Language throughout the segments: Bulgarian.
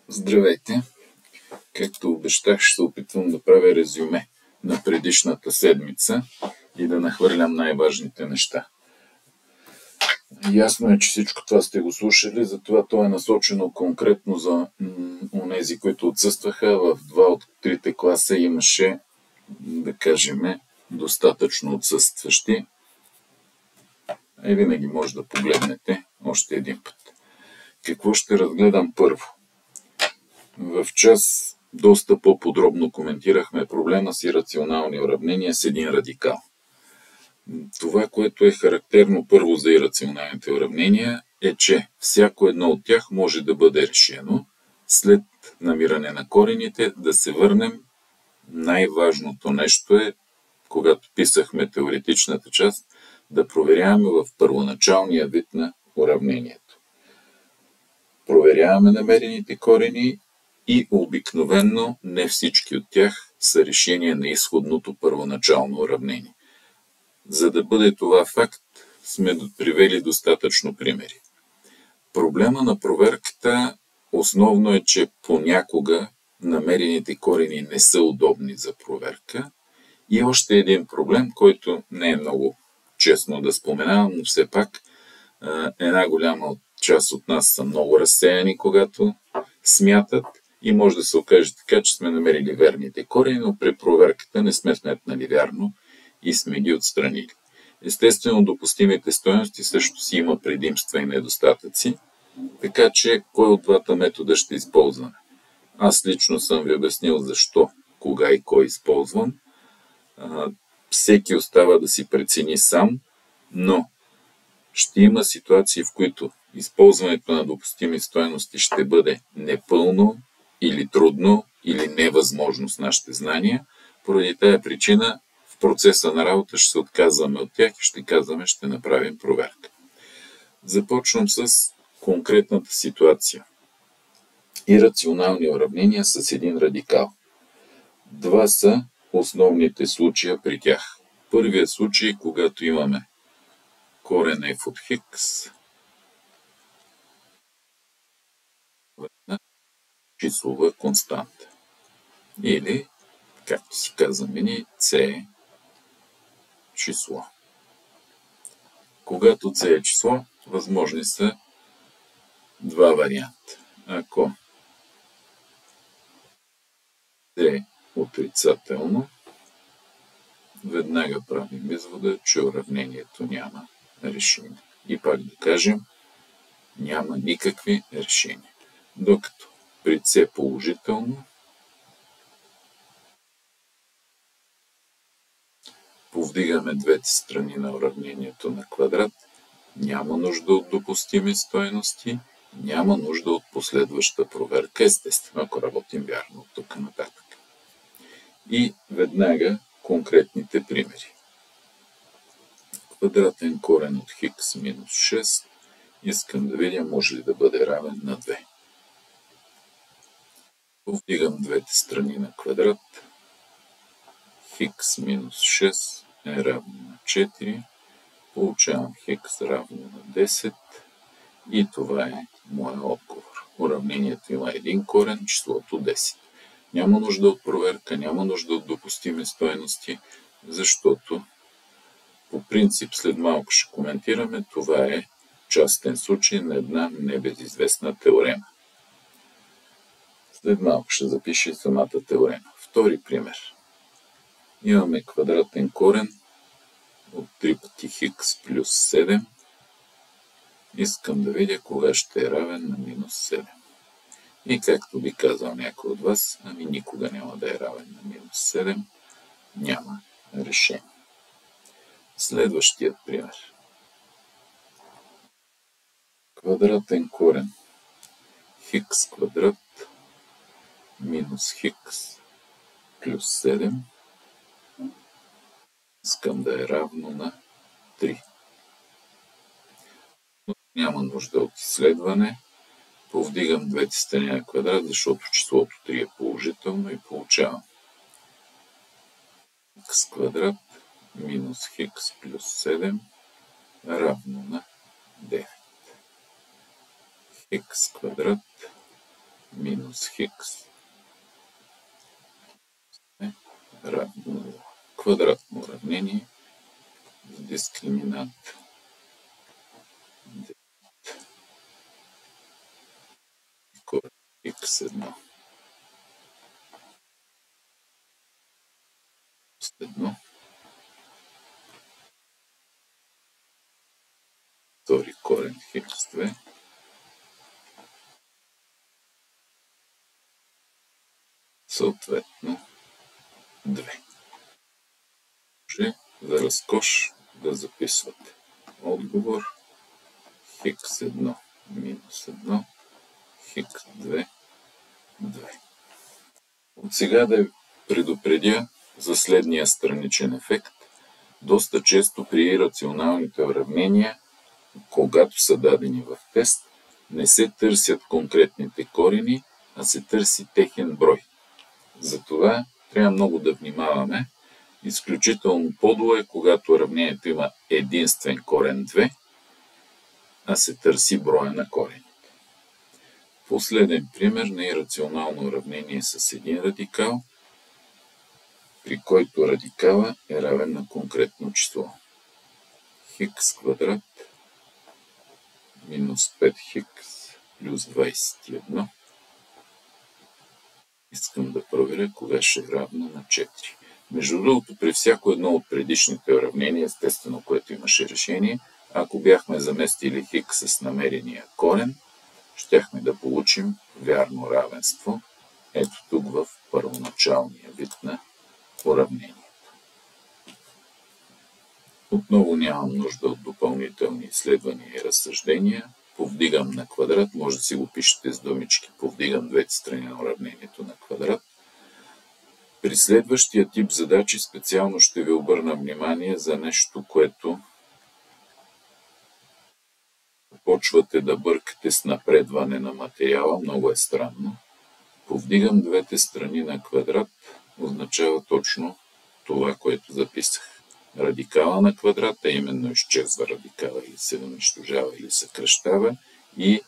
Здравейте! Както обещах, ще се опитвам да правя резюме на предишната седмица и да нахвърлям най-важните неща. Ясно е, че всичко това сте го слушали, затова то е насочено конкретно за онези, които отсъстваха. В 2 от 3 класа имаше, да кажем, достатъчно отсъстващи. И винаги може да погледнете още един път. Какво ще разгледам първо? В час доста по-подробно коментирахме проблема с ирационални уравнения с един радикал. Това, което е характерно първо за ирационалните уравнения, е, че всяко едно от тях може да бъде решено. След намиране на корените да се върнем. Най-важното нещо е, когато писахме теоретичната част, да проверяваме в първоначалния вид на уравнението. Проверяваме намерените корени и обикновено не всички от тях са решения на изходното първоначално уравнение. За да бъде това факт, сме привели достатъчно примери. Проблема на проверката основно е, че понякога намерените корени не са удобни за проверка. И още един проблем, който не е много честно да споменавам, но все пак една голяма част от нас са много разсеяни, когато смятат, и може да се окаже така, че сме намерили верните корени, но при проверката не сме сметнали вярно и сме ги отстранили. Естествено, допустимите стойности също си има предимства и недостатъци, така че кой от двата метода ще използваме? Аз лично съм ви обяснил защо, кога и кой използвам. Всеки остава да си прецени сам, но ще има ситуации, в които използването на допустими стойности ще бъде непълно или трудно, или невъзможно с нашите знания. Поради тая причина в процеса на работа ще се отказваме от тях и ще казваме, ще направим проверка. Започвам с конкретната ситуация. Ирационални уравнения с един радикал. Два са основните случая при тях. Първият случай, когато имаме корен f от хикс, числова константа. Или, както си казваме ни, c е число. Когато c е число, възможни са два варианта. Ако c е отрицателно, веднага правим извода, че уравнението няма решение. И пак да кажем, няма никакви решения. Докато при c положително, повдигаме двете страни на уравнението на квадрат, няма нужда от допустими стойности, няма нужда от последваща проверка, естествено, ако работим вярно от тук нататък. И веднага конкретните примери. Квадратен корен от хикс минус 6, искам да видя може ли да бъде равен на 2. Повдигам двете страни на квадрат, хикс минус 6 е равно на 4, получавам хикс равно на 10 и това е моя отговор. Уравнението има един корен, числото 10. Няма нужда от проверка, няма нужда от допустими стойности, защото по принцип след малко ще коментираме, това е частен случай на една небезизвестна теорема. След малко ще запиша и самата теорема. Втори пример. Имаме квадратен корен от 3 пъти хикс плюс 7. Искам да видя кога ще е равен на минус 7. И както би казал някой от вас, ами никога няма да е равен на минус 7. Няма решение. Следващият пример. Квадратен корен хикс квадрат минус хикс плюс 7. Искам да е равно на 3. Но няма нужда от изследване. Повдигам двете страни на квадрат, защото числото 3 е положително и получавам хикс квадрат минус хикс плюс 7 равно на 9. Хикс квадрат минус хикс равно 0. Квадратно уравнение с дискриминант корен x1 с 1, втори корен x2 съответно 2. Може за разкош да записвате отговор x1 минус 1, x2 2. От сега да ви предупредя за следния страничен ефект. Доста често при рационалните уравнения, когато са дадени в тест, не се търсят конкретните корени, а се търси техен брой. Затова трябва много да внимаваме. Изключително подло е, когато уравнението има единствен корен 2, а се търси броя на корените. Последен пример на ирационално уравнение с един радикал, при който радикала е равен на конкретно число. Хикс квадрат минус 5 хикс плюс 21. Искам да проверя кога ще е равно на 4. Между другото, при всяко едно от предишните уравнения, естествено, което имаше решение, ако бяхме заместили хикс с намерения корен, щяхме да получим вярно равенство. Ето тук в първоначалния вид на уравнението. Отново нямам нужда от допълнителни изследвания и разсъждения. Повдигам на квадрат, може да си го пишете с думички. Повдигам двете страни на уравнението на квадрат. При следващия тип задачи специално ще ви обърна внимание за нещо, което почвате да бъркате с напредване на материала. Много е странно. Повдигам двете страни на квадрат означава точно това, което записах. Радикала на квадрата именно изчезва радикала или се унищожава или съкращава и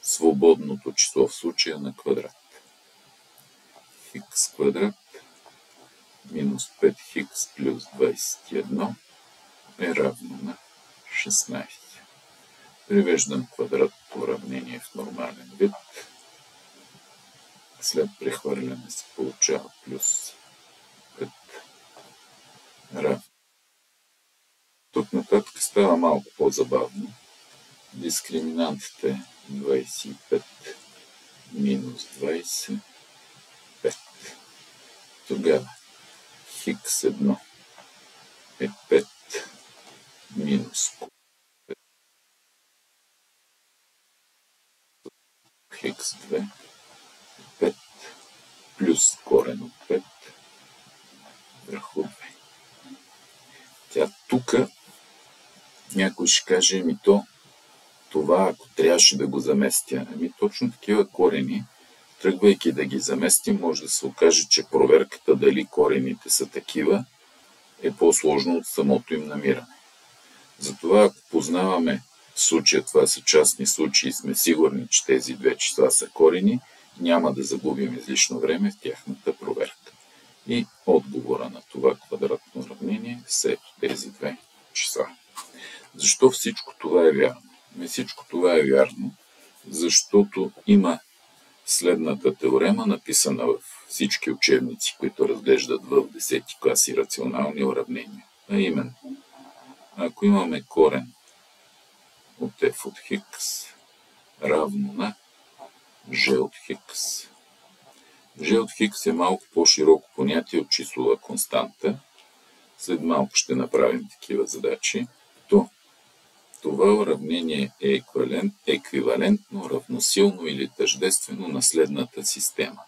свободното число в случая на квадрат. Хикс квадрат минус 5 хикс плюс 21 е равно на 16. Привеждам квадратното уравнение в нормален вид. След прехвърляне се получава плюс 5 равно. Тук нататък става малко по-забавно. Дискриминантите 25 минус 20 5. Тогава хикс 1 е 5 минус хикс 2 е 5 плюс корен от 5 върху 2. Тя тук някой ще каже, това ако трябваше да го заместя. Точно такива корени, тръгвайки да ги заместим, може да се окаже, че проверката дали корените са такива е по-сложно от самото им намиране. Затова ако познаваме в случая, това са частни случаи, сме сигурни, че тези две числа са корени, няма да загубим излишно време в тяхната проверка. И отговора на това квадратно уравнение са тези две числа. Защо всичко това е вярно? Всичко това е вярно, защото има следната теорема, написана в всички учебници, които разглеждат в 10-ти класи рационални уравнения. А именно, ако имаме корен от f от хикс равно на g от хикс. G от хикс е малко по-широко понятие от числова константа. След малко ще направим такива задачи. Това уравнение е еквивалентно, равносилно или тъждествено на следната система.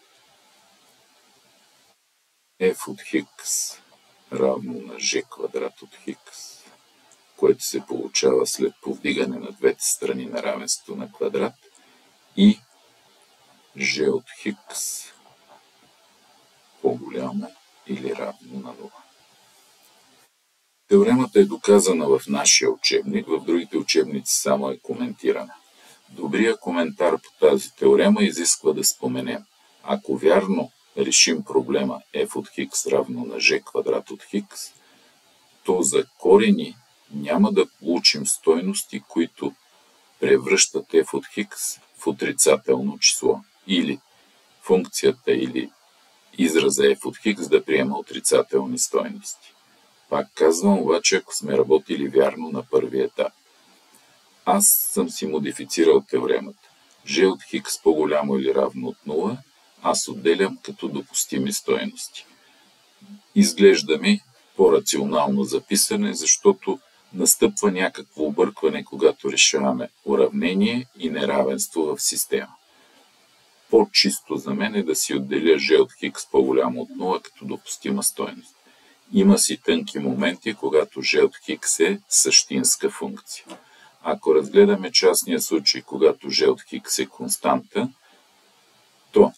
f от хикс равно на g квадрат от хикс, което се получава след повдигане на двете страни на равенството на квадрат, и g от хикс по-голямо или равно на 0. Теоремата е доказана в нашия учебник, в другите учебници само е коментирана. Добрият коментар по тази теорема изисква да споменем: ако вярно решим проблема f от хикс равно на g квадрат от хикс, то за корени няма да получим стойности, които превръщат f от хикс в отрицателно число, или функцията или израза f от хикс да приема отрицателни стойности. Пак казвам обаче, ако сме работили вярно на първи етап. Аз съм си модифицирал теоремата. G от хикс по-голямо или равно от 0, аз отделям като допустими стойности. Изглежда ми по-рационално записане, защото настъпва някакво объркване, когато решаваме уравнение и неравенство в система. По-чисто за мен е да си отделя G от хикс по-голямо от 0 като допустима стойност. Има си тънки моменти, когато G от хикс е същинска функция. Ако разгледаме частния случай, когато G от хикс е константа, то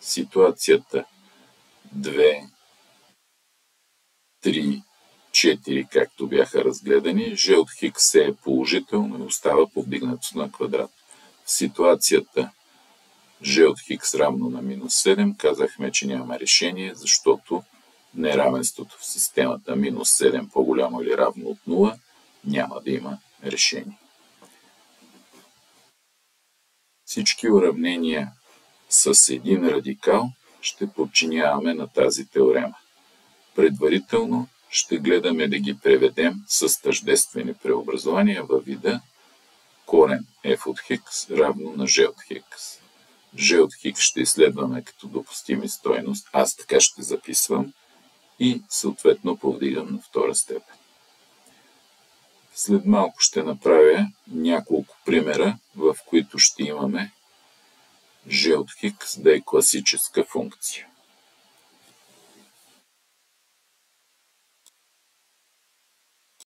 ситуацията 2, 3, 4, както бяха разгледани, G от хикс е положително и остава повдигнато на квадрат. В ситуацията G от хикс равно на минус 7 казахме, че нямаме решение, защото неравенството в системата минус 7 по-голямо или равно от 0 няма да има решение. Всички уравнения с един радикал ще подчиняваме на тази теорема. Предварително ще гледаме да ги преведем с тъждествени преобразования във вида корен f от хикс равно на g от хикс. G от хикс ще изследваме като допустими стойност, аз така ще записвам и съответно повдигам на втора степен. След малко ще направя няколко примера, в които ще имаме G от хикс да е класическа функция.